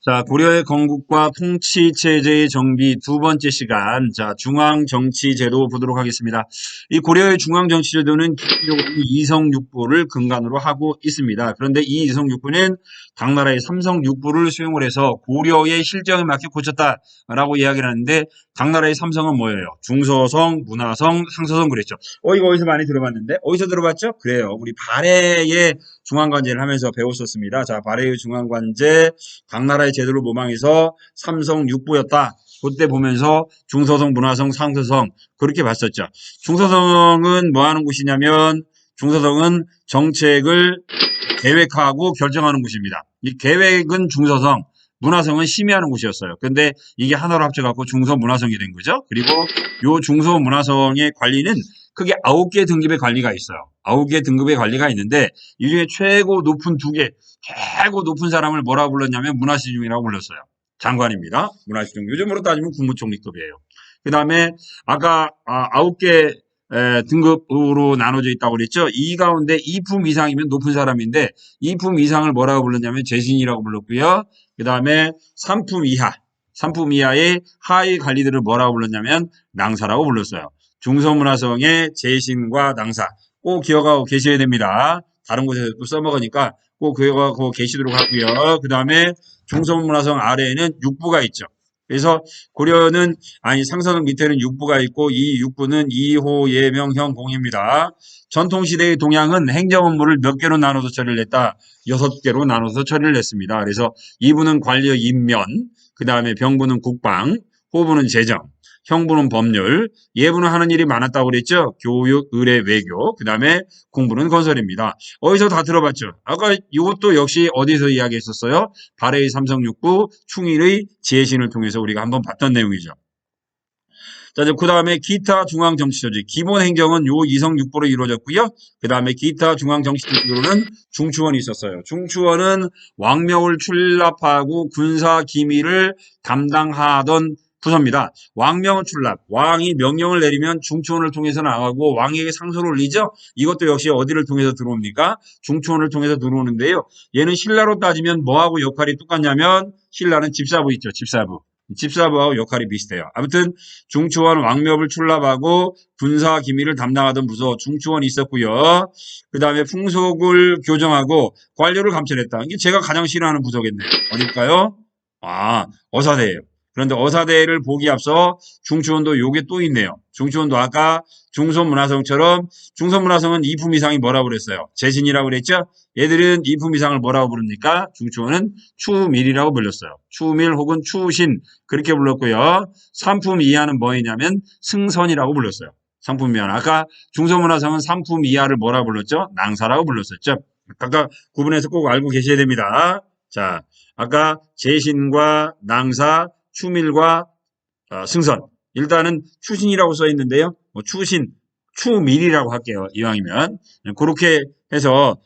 자, 고려의 건국과 통치체제의 정비 두 번째 시간. 자, 중앙정치제도 보도록 하겠습니다. 이 고려의 중앙정치제도는 기본적으로 이성육부를 근간으로 하고 있습니다. 그런데 이 이성육부는 당나라의 삼성육부를 수용을 해서 고려의 실정에 맞게 고쳤다라고 이야기를 하는데 당나라의 삼성은 뭐예요? 중서성, 문화성, 상서성 그랬죠. 이거 어디서 많이 들어봤는데? 어디서 들어봤죠? 그래요. 우리 발해의 중앙관제를 하면서 배웠었습니다. 자, 발해의 중앙관제 당나라의 제도를 모방해서 삼성 육부였다. 그때 보면서 중서성, 문화성, 상서성 그렇게 봤었죠. 중서성은 뭐 하는 곳이냐면 중서성은 정책을 계획하고 결정하는 곳입니다. 이 계획은 중서성, 문화성은 심의하는 곳이었어요. 근데 이게 하나로 합쳐갖고 중서문화성이 된 거죠. 그리고 요 중서문화성의 관리는 크게 9개 등급의 관리가 있어요. 9개 등급의 관리가 있는데 이 중에 최고 높은 2개, 최고 높은 사람을 뭐라고 불렀냐면 문화시중이라고 불렀어요. 장관입니다. 문화시중. 요즘으로 따지면 국무총리급이에요. 그 다음에 아까 9개 등급으로 나눠져 있다고 그랬죠. 이 가운데 2품 이상이면 높은 사람인데 2품 이상을 뭐라고 불렀냐면 재신이라고 불렀고요. 그 다음에 3품 이하, 3품 이하의 하위 관리들을 뭐라고 불렀냐면 낭사라고 불렀어요. 중서문화성의 재신과 낭사 꼭 기억하고 계셔야 됩니다. 다른 곳에서 또 써먹으니까 꼭 기억하고 계시도록 하고요. 그 다음에 중서문화성 아래에는 육부가 있죠. 그래서 고려는 상서성 밑에는 육부가 있고 이 육부는 이호, 예명, 형, 공입니다. 전통시대의 동양은 행정 업무를 몇 개로 나눠서 처리를 했다? 6개로 나눠서 처리를 했습니다. 그래서 이부는 관리의 임면, 그 다음에 병부는 국방, 호부는 재정, 형부는 법률, 예부는 하는 일이 많았다고 그랬죠? 교육, 의례, 외교, 그 다음에 공부는 건설입니다. 어디서 다 들어봤죠? 아까 이것도 역시 어디서 이야기했었어요? 발해의 삼성육부, 충일의 지혜신을 통해서 우리가 한번 봤던 내용이죠. 자, 그 다음에 기타 중앙정치조직. 기본 행정은 요 이성육부로 이루어졌고요. 그 다음에 기타 중앙정치조직으로는 중추원이 있었어요. 중추원은 왕명을 출납하고 군사 기밀을 담당하던 부서입니다. 왕명을 출납. 왕이 명령을 내리면 중추원을 통해서 나가고 왕에게 상소를 올리죠. 이것도 역시 어디를 통해서 들어옵니까? 중추원을 통해서 들어오는데요. 얘는 신라로 따지면 뭐하고 역할이 똑같냐면 신라는 집사부 있죠. 집사부. 집사부하고 역할이 비슷해요. 아무튼 중추원 왕묘를 출납하고 군사 기밀을 담당하던 부서 중추원이 있었고요. 그 다음에 풍속을 교정하고 관료를 감찰했다. 이게 제가 가장 싫어하는 부서겠네요. 어딜까요? 어사대예요. 그런데 어사대를 보기 앞서 중추원도 요게 또 있네요. 중추원도 아까 중서문화성처럼 중서문화성은 2품 이상이 뭐라고 그랬어요? 재신이라고 그랬죠? 얘들은 2품 이상을 뭐라고 부릅니까? 중추원은 추밀이라고 불렸어요. 추밀 혹은 추신 그렇게 불렀고요. 3품 이하는 뭐였냐면 승선이라고 불렀어요. 3품 이하는 아까 중서문화성은 3품 이하를 뭐라고 불렀죠? 낭사라고 불렀었죠. 각각 구분해서 꼭 알고 계셔야 됩니다. 자, 아까 재신과 낭사, 추밀과 승선. 일단은 추신이라고 써 있는데요. 추신, 추밀이라고 할게요. 이왕이면 그렇게 해서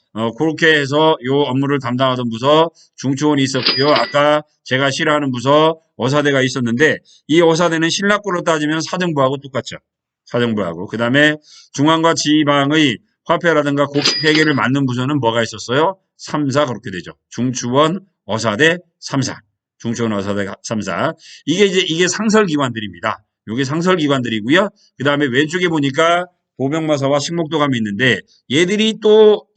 요 업무를 담당하던 부서 중추원이 있었고요. 아까 제가 싫어하는 부서 어사대가 있었는데 이 어사대는 신라권으로 따지면 사정부하고 똑같죠. 사정부하고 그 다음에 중앙과 지방의 화폐라든가 곡식 회계를 맡는 부서는 뭐가 있었어요? 3사 그렇게 되죠. 중추원, 어사대, 3사. 중추원, 어사대, 3사. 이게 상설기관들입니다. 이게 상설기관들이고요. 그 다음에 왼쪽에 보니까 보병마사와 식목도감이 있는데 얘들이 또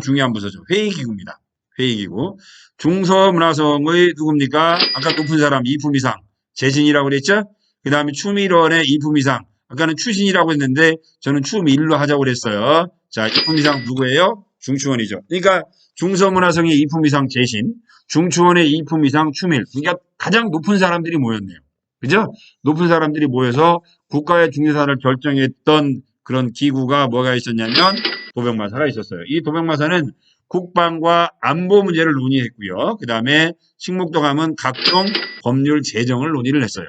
중요한 부서죠. 회의기구입니다. 회의기구. 중서문화성의 누굽니까? 아까 높은 사람 2품 이상 재진이라고 그랬죠? 그 다음에 추밀원의 2품 이상. 아까는 추신이라고 했는데 저는 추밀로 하자고 그랬어요. 자, 2품 이상 누구예요? 중추원이죠. 그러니까 중서문화성의 2품 이상 재신, 중추원의 2품 이상 추밀. 그러니까 가장 높은 사람들이 모였네요. 그죠? 높은 사람들이 모여서 국가의 중요사를 결정했던 그런 기구가 뭐가 있었냐면 도병마사가 있었어요. 이 도병마사는 국방과 안보 문제를 논의했고요. 그 다음에 식목도감은 각종 법률 제정을 논의를 했어요.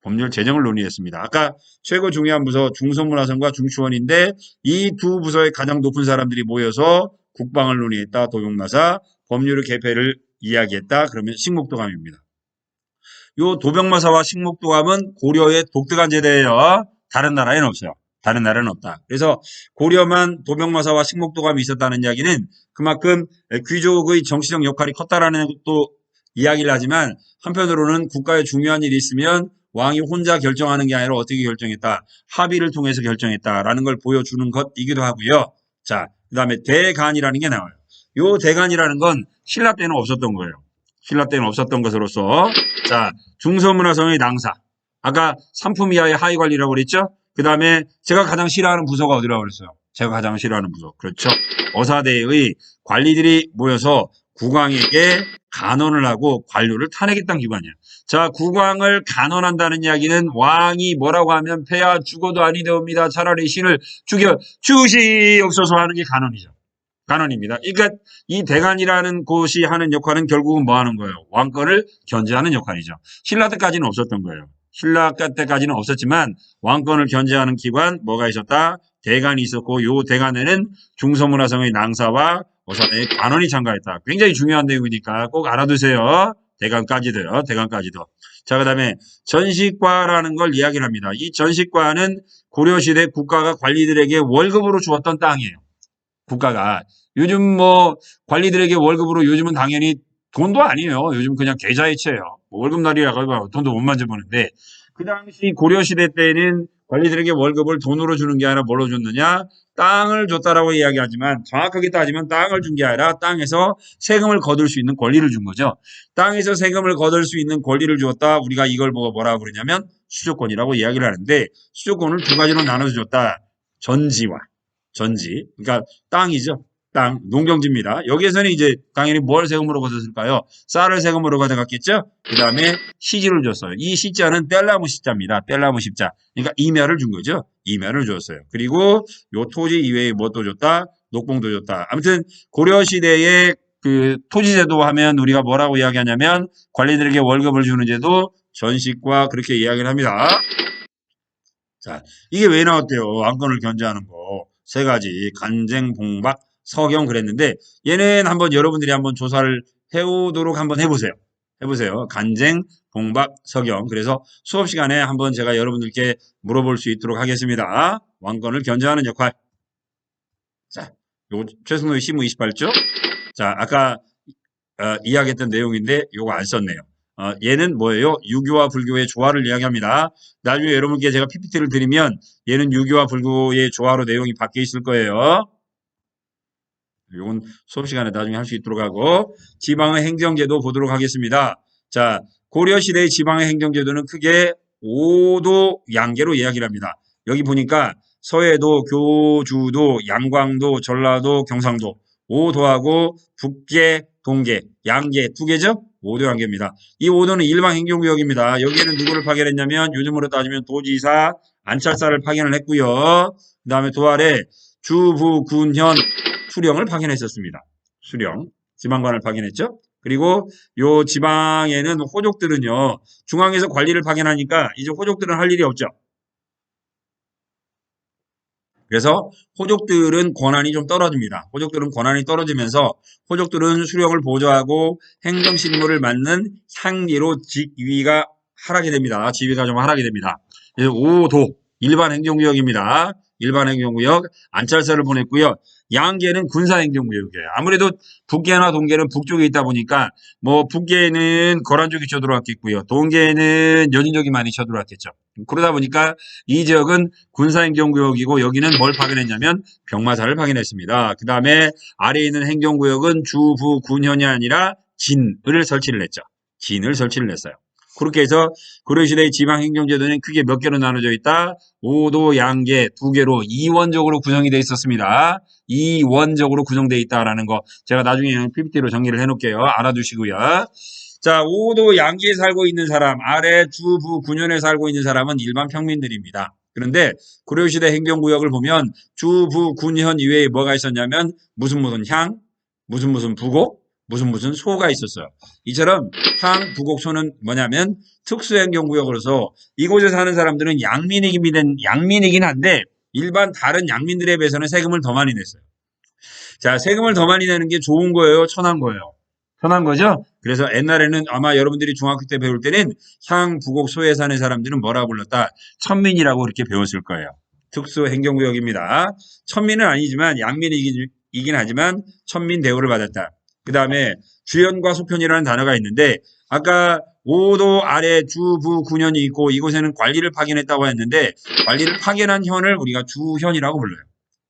법률 제정을 논의했습니다. 아까 최고 중요한 부서 중서문화성과 중추원인데 이 두 부서의 가장 높은 사람들이 모여서 국방을 논의했다. 도병마사, 법률의 개폐를 이야기했다. 그러면 식목도감입니다. 요 도병마사와 식목도감은 고려의 독특한 제도예요. 다른 나라에는 없어요. 다른 나라는 없다. 그래서 고려만 도병마사와 식목도감이 있었다는 이야기는 그만큼 귀족의 정치적 역할이 컸다라는 것도 이야기를 하지만 한편으로는 국가에 중요한 일이 있으면 왕이 혼자 결정하는 게 아니라 어떻게 결정했다. 합의를 통해서 결정했다라는 걸 보여주는 것이기도 하고요. 자, 그 다음에 대간이라는 게 나와요. 요 대간이라는 건 신라 때는 없었던 거예요. 신라 때는 없었던 것으로서 자, 중서문화성의 낭사. 아까 상품 이하의 하위 관리라고 그랬죠? 그 다음에 제가 가장 싫어하는 부서가 어디라고 그랬어요? 제가 가장 싫어하는 부서. 그렇죠. 어사대의 관리들이 모여서 국왕에게 간언을 하고 관료를 탄핵했던 기관이에요. 자, 국왕을 간언한다는 이야기는 왕이 뭐라고 하면 폐하 죽어도 아니되옵니다. 차라리 신을 죽여 주시옵소서 하는 게 간언이죠. 간언입니다. 그러니까 이 대간이라는 곳이 하는 역할은 결국은 뭐 하는 거예요? 왕권을 견제하는 역할이죠. 신라 때까지는 없었던 거예요. 신라 때까지는 없었지만 왕권을 견제하는 기관 뭐가 있었다? 대간이 있었고 요 대간에는 중서문화성의 낭사와 어사대의 간언이 참가했다. 굉장히 중요한 내용이니까 꼭 알아두세요. 대간까지도요. 대간까지도. 자, 그 다음에 전식과라는 걸 이야기를 합니다. 이 전식과는 고려시대 국가가 관리들에게 월급으로 주었던 땅이에요. 국가가. 요즘 뭐 관리들에게 월급으로 요즘은 당연히 돈도 아니에요. 요즘 그냥 계좌이체예요. 뭐 월급날이라고 돈도 못 만져보는데 그 당시 고려시대 때는 관리들에게 월급을 돈으로 주는 게 아니라 뭘로 줬느냐? 땅을 줬다라고 이야기하지만 정확하게 따지면 땅을 준 게 아니라 땅에서 세금을 거둘 수 있는 권리를 준 거죠. 땅에서 세금을 거둘 수 있는 권리를 주었다. 우리가 이걸 보고 뭐라고 그러냐면 수조권이라고 이야기를 하는데 수조권을 두 가지로 나눠서 줬다. 전지와 전지. 그러니까 땅이죠. 땅, 농경지입니다. 여기에서는 이제 당연히 뭘 세금으로 거뒀을까요? 쌀을 세금으로 가져갔겠죠? 그 다음에 시지를 줬어요. 이 시자는 뗄나무 시자입니다. 뗄나무 십자. 그러니까 이멸을 준 거죠. 이멸을 줬어요. 그리고 요 토지 이외에 뭐 또 줬다? 녹봉도 줬다. 아무튼 고려시대의 그 토지제도 하면 우리가 뭐라고 이야기하냐면 관리들에게 월급을 주는 제도 전식과 그렇게 이야기를 합니다. 자, 이게 왜 나왔대요? 왕권을 견제하는 거. 세 가지. 간쟁, 봉박, 서경 그랬는데 얘는 한번 여러분들이 한번 조사를 해오도록 한번 해보세요. 해보세요. 간쟁, 봉박, 서경. 그래서 수업 시간에 한번 제가 여러분들께 물어볼 수 있도록 하겠습니다. 왕권을 견제하는 역할. 자, 요 최승로의 시무 28조. 자, 아까 이야기했던 내용인데 요거 안 썼네요. 얘는 뭐예요? 유교와 불교의 조화를 이야기합니다. 나중에 여러분께 제가 PPT를 드리면 얘는 유교와 불교의 조화로 내용이 바뀌어 있을 거예요. 이건 수업 시간에 나중에 할 수 있도록 하고 지방의 행정제도 보도록 하겠습니다. 자, 고려시대의 지방의 행정제도는 크게 5도 양계로 이야기를 합니다. 여기 보니까 서해도, 교주도, 양광도, 전라도, 경상도 5도하고 북계, 동계, 양계 두 개죠? 5도 양계입니다. 이 5도는 일반 행정구역입니다. 여기에는 누구를 파견했냐면 요즘으로 따지면 도지사, 안찰사를 파견을 했고요. 그 다음에 도아래 주부, 군현, 수령을 파견했었습니다. 수령, 지방관을 파견했죠. 그리고 요 지방에는 호족들은요. 중앙에서 관리를 파견하니까 이제 호족들은 할 일이 없죠. 그래서 호족들은 권한이 좀 떨어집니다. 호족들은 권한이 떨어지면서 호족들은 수령을 보조하고 행정실무를 맡는 향리로 직위가 하락이 됩니다. 지위가 좀 하락이 됩니다. 5도 일반 행정구역입니다. 일반 행정구역 안찰사를 보냈고요. 양계는 군사행정구역이에요. 아무래도 북계나 동계는 북쪽에 있다 보니까 뭐 북계는 거란족이 쳐들어왔겠고요. 동계는 여진족이 많이 쳐들어왔겠죠. 그러다 보니까 이 지역은 군사행정구역이고 여기는 뭘 파견했냐면 병마사를 파견했습니다. 그 다음에 아래에 있는 행정구역은 주부 군현이 아니라 진을 설치를 했죠. 진을 설치를 했어요. 그렇게 해서 고려시대의 지방행정제도는 크게 몇 개로 나눠져 있다. 5도 양계 2개로 이원적으로 구성이 되어 있었습니다. 이원적으로 구성되어 있다라는 거 제가 나중에 PPT로 정리를 해놓을게요. 알아두시고요. 자, 5도 양계에 살고 있는 사람, 아래 주부 군현에 살고 있는 사람은 일반 평민들입니다. 그런데 고려시대 행정구역을 보면 주부 군현 이외에 뭐가 있었냐면 무슨 향, 무슨 부곡, 무슨 소가 있었어요. 이처럼 향, 부곡, 소는 뭐냐면 특수행정구역으로서 이곳에 사는 사람들은 양민이긴 한데 일반 다른 양민들에 비해서는 세금을 더 많이 냈어요. 자, 세금을 더 많이 내는 게 좋은 거예요? 천한 거예요? 편한 거죠? 그래서 옛날에는 아마 여러분들이 중학교 때 배울 때는 향, 부곡, 소에 사는 사람들은 뭐라고 불렀다? 천민이라고 그렇게 배웠을 거예요. 특수행정구역입니다. 천민은 아니지만 양민이긴 하지만 천민 대우를 받았다. 그 다음에 주현과 속현이라는 단어가 있는데 아까 5도 아래 주부 9년이 있고 이곳에는 관리를 파견했다고 했는데 관리를 파견한 현을 우리가 주현이라고 불러요.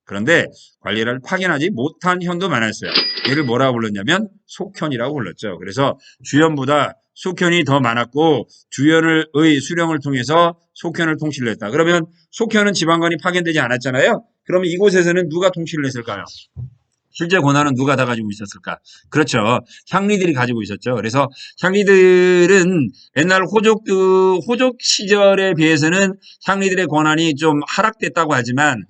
그런데 관리를 파견하지 못한 현도 많았어요. 얘를 뭐라고 불렀냐면 속현이라고 불렀죠. 그래서 주현보다 속현이 더 많았고 주현의 수령을 통해서 속현을 통치를 했다. 그러면 속현은 지방관이 파견되지 않았잖아요. 그러면 이곳에서는 누가 통치를 했을까요? 실제 권한은 누가 다 가지고 있었을까? 그렇죠. 향리들이 가지고 있었죠. 그래서 향리들은 옛날 호족 시절에 비해서는 향리들의 권한이 좀 하락됐다고 했지만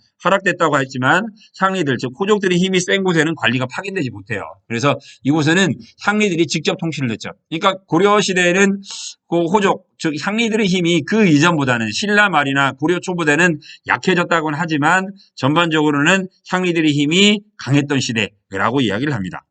향리들, 즉 호족들의 힘이 센 곳에는 관리가 파견되지 못해요. 그래서 이곳에는 향리들이 직접 통치를 했죠. 그러니까 고려 시대에는 그 호족, 즉 향리들의 힘이 그 이전보다는 신라 말이나 고려 초보다는 약해졌다고는 하지만 전반적으로는 향리들의 힘이 강했던 시대라고 이야기를 합니다.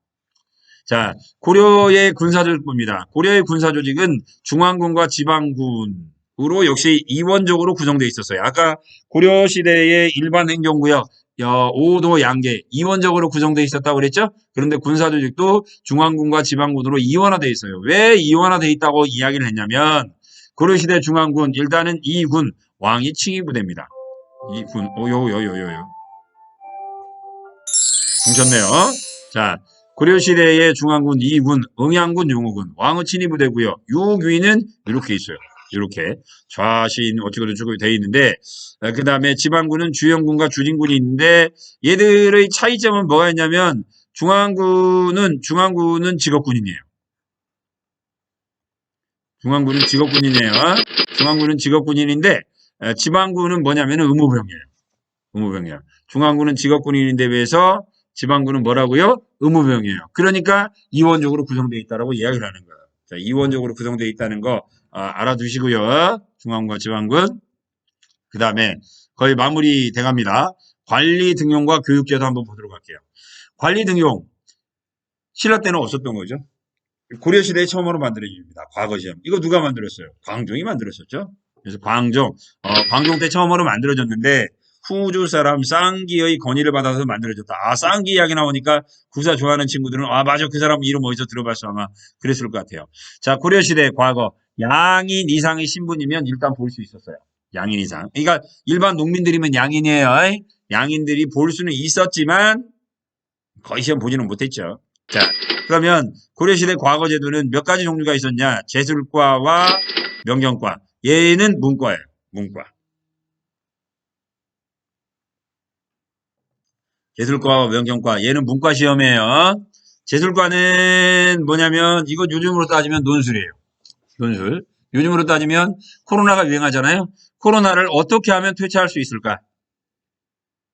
자, 고려의 군사조직부입니다. 고려의 군사조직은 중앙군과 지방군으로 역시 이원적으로 구성되어 있었어요. 아까 고려 시대의 일반 행정구역 5도 양계 이원적으로 구성되어 있었다고 그랬죠? 그런데 군사조직도 중앙군과 지방군으로 이원화되어 있어요. 왜 이원화되어 있다고 이야기를 했냐면 고려시대 중앙군 일단은 2군 왕이 칭의부대입니다. 2군 오요요요요요 뭉쳤네요. 자, 고려시대의 중앙군 2군, 응양군, 용호군, 왕의 친위부대고요. 유귀는 이렇게 있어요. 이렇게 좌신 어떻게 저쪽에 되어 있는데 그 다음에 지방군은 주영군과 주진군이 있는데 얘들의 차이점은 뭐가 있냐면 중앙군은 직업군인이에요. 중앙군은 직업군인인데 지방군은 뭐냐면 의무병이에요. 중앙군은 직업군인인데 비해서 지방군은 뭐라고요? 의무병이에요. 그러니까 이원적으로 구성되어 있다라고 이야기를 하는 거예요. 자, 이원적으로 구성되어 있다는 거 알아두시고요. 중앙군과 지방군. 그 다음에 거의 마무리 돼갑니다. 관리 등용과 교육제도 한번 보도록 할게요. 관리 등용. 신라 때는 없었던 거죠. 고려시대에 처음으로 만들어집니다. 과거시험. 이거 누가 만들었어요? 광종이 만들었었죠. 그래서 광종 때 처음으로 만들어졌는데 후주 사람 쌍기의 건의를 받아서 만들어졌다. 쌍기 이야기 나오니까 구사 좋아하는 친구들은 맞아 그 사람 이름 어디서 들어봤어 아마 그랬을 것 같아요. 자, 고려시대 과거 양인 이상의 신분이면 일단 볼 수 있었어요. 양인 이상. 그러니까 일반 농민들이면 양인이에요. 양인들이 볼 수는 있었지만 거의 시험 보지는 못했죠. 자, 그러면 고려시대 과거제도는 몇 가지 종류가 있었냐? 제술과와 명경과. 얘는 문과예요. 문과. 제술과와 명경과. 얘는 문과 시험이에요. 제술과는 뭐냐면 이거 요즘으로 따지면 논술이에요. 논술. 요즘으로 따지면 코로나가 유행하잖아요. 코로나를 어떻게 하면 퇴치할 수 있을까?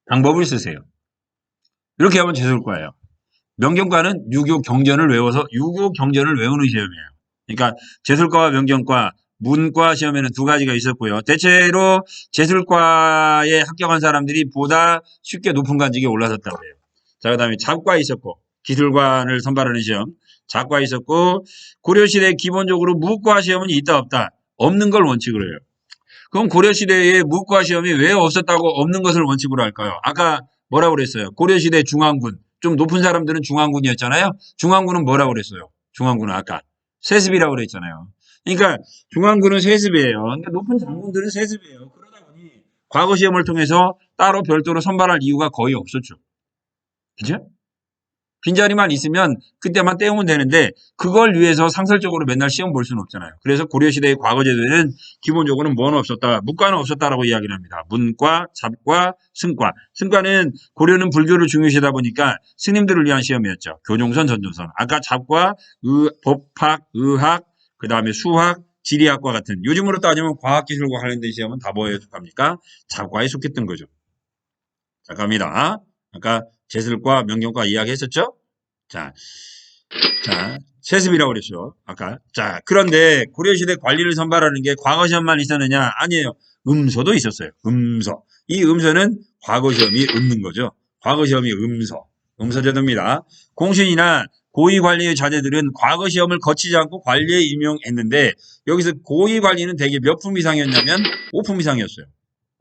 방법을 쓰세요. 이렇게 하면 제술과예요. 명경과는 유교 경전을 외우는 시험이에요. 그러니까 제술과와 명경과, 문과 시험에는 두 가지가 있었고요. 대체로 제술과에 합격한 사람들이 보다 쉽게 높은 관직에 올라섰다고 해요. 자, 그 다음에 잡과 있었고, 기술관을 선발하는 시험. 잡과 있었고, 고려시대에 기본적으로 무과 시험은 있다 없다. 없는 걸 원칙으로 해요. 그럼 고려시대에 무과 시험이 왜 없었다고 없는 것을 원칙으로 할까요? 아까 뭐라고 그랬어요? 고려시대 중앙군. 좀 높은 사람들은 중앙군이었잖아요. 중앙군은 뭐라고 그랬어요? 중앙군은 아까 세습이라고 그랬잖아요. 그러니까 중앙군은 세습이에요. 그러니까 높은 장군들은 세습이에요. 그러다 보니 과거 시험을 통해서 따로 별도로 선발할 이유가 거의 없었죠. 그죠? 빈자리만 있으면 그때만 때우면 되는데 그걸 위해서 상설적으로 맨날 시험 볼 수는 없잖아요. 그래서 고려시대의 과거제도에는 기본적으로는 뭐는 없었다. 문과는 없었다라고 이야기를 합니다. 문과, 잡과, 승과. 승과는 고려는 불교를 중요시하다 보니까 스님들을 위한 시험이었죠. 교종선, 전종선. 아까 잡과, 법학, 의학, 그 다음에 수학, 지리학과 같은 요즘으로 따지면 과학기술과 관련된 시험은 다 뭐에 속합니까? 잡과에 속했던 거죠. 자, 갑니다. 아까 제술과 명경과 이야기했었죠? 자, 세습이라고 그랬죠. 아까. 자, 그런데 고려시대 관리를 선발하는 게 과거 시험만 있었느냐? 아니에요. 음서도 있었어요. 음서. 이 음서는 과거 시험이 읊는 거죠. 과거 시험이 음서제도입니다. 공신이나 고위 관리의 자제들은 과거 시험을 거치지 않고 관리에 임용했는데 여기서 고위 관리는 대개 몇 품 이상이었냐면 5품 이상이었어요.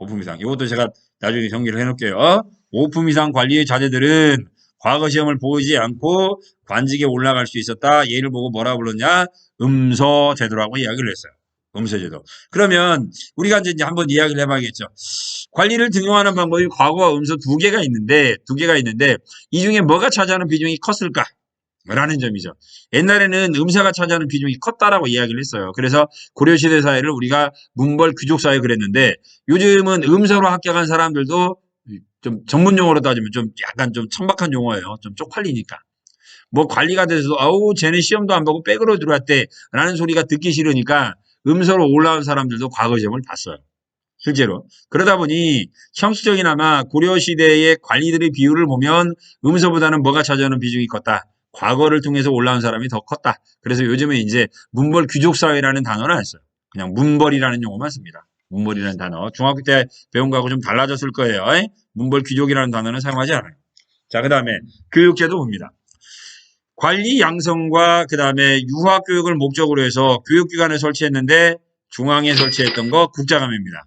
5품 이상. 이것도 제가 나중에 정리를 해놓을게요. 5품 이상 관리의 자제들은 과거 시험을 보지 않고 관직에 올라갈 수 있었다. 얘를 보고 뭐라 불렀냐? 음서제도라고 이야기를 했어요. 음서제도. 그러면 우리가 이제 한번 이야기를 해봐야겠죠. 관리를 등용하는 방법이 과거와 음서 두 개가 있는데 이 중에 뭐가 차지하는 비중이 컸을까? 라는 점이죠. 옛날에는 음사가 차지하는 비중이 컸다라고 이야기를 했어요. 그래서 고려시대 사회를 우리가 문벌 귀족 사회 그랬는데 요즘은 음서로 합격한 사람들도 좀 전문 용어로 따지면 좀 약간 좀 천박한 용어예요. 좀 쪽팔리니까. 뭐 관리가 돼서도 아우 쟤는 시험도 안 보고 백으로 들어왔대 라는 소리가 듣기 싫으니까 음서로 올라온 사람들도 과거 시험을 봤어요. 실제로. 그러다 보니 형식적이나마 고려시대의 관리들의 비율을 보면 음서보다는 뭐가 차지하는 비중이 컸다. 과거를 통해서 올라온 사람이 더 컸다. 그래서 요즘에 이제 문벌 귀족사회라는 단어는 안 써요. 그냥 문벌이라는 용어만 씁니다. 문벌이라는 단어. 중학교 때 배운 거하고 좀 달라졌을 거예요. 문벌 귀족이라는 단어는 사용하지 않아요. 자, 그 다음에 교육제도 봅니다. 관리 양성과 그 다음에 유학 교육을 목적으로 해서 교육기관을 설치했는데 중앙에 설치했던 거 국자감입니다.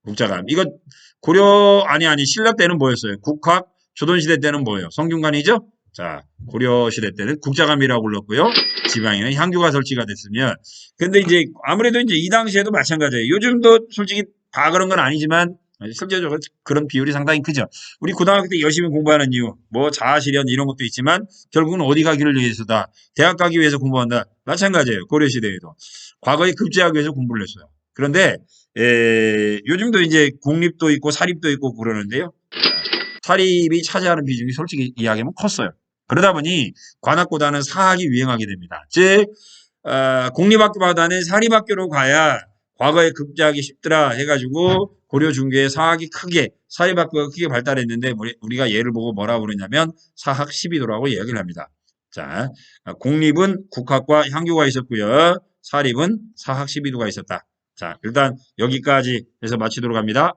국자감. 이거 고려 아니 신라 때는 뭐였어요? 국학 조선시대 때는 뭐예요? 성균관이죠? 자, 고려시대 때는 국자감이라고 불렀고요. 지방에는 향교가 설치가 됐으면 근데 이제 아무래도 이제 이 당시에도 마찬가지예요. 요즘도 솔직히 다 그런 건 아니지만 실제적으로 그런 비율이 상당히 크죠. 우리 고등학교 때 열심히 공부하는 이유, 뭐 자아실현 이런 것도 있지만 결국은 어디 가기를 위해서다. 대학 가기 위해서 공부한다. 마찬가지예요. 고려시대에도. 과거에 급제하기 위해서 공부를 했어요. 그런데 요즘도 이제 공립도 있고 사립도 있고 그러는데요. 사립이 차지하는 비중이 솔직히 이야기하면 컸어요. 그러다 보니 관악보다는 사학이 유행하게 됩니다. 즉 공립학교보다는 사립학교로 가야 과거에 급제하기 쉽더라 해가지고 고려 중기에 사학이 크게 사립학교가 크게 발달했는데 우리가 예를 보고 뭐라고 그러냐면 사학 12도라고 이야기를 합니다. 자, 공립은 국학과 향교가 있었고요. 사립은 사학 12도가 있었다. 자, 일단 여기까지 해서 마치도록 합니다.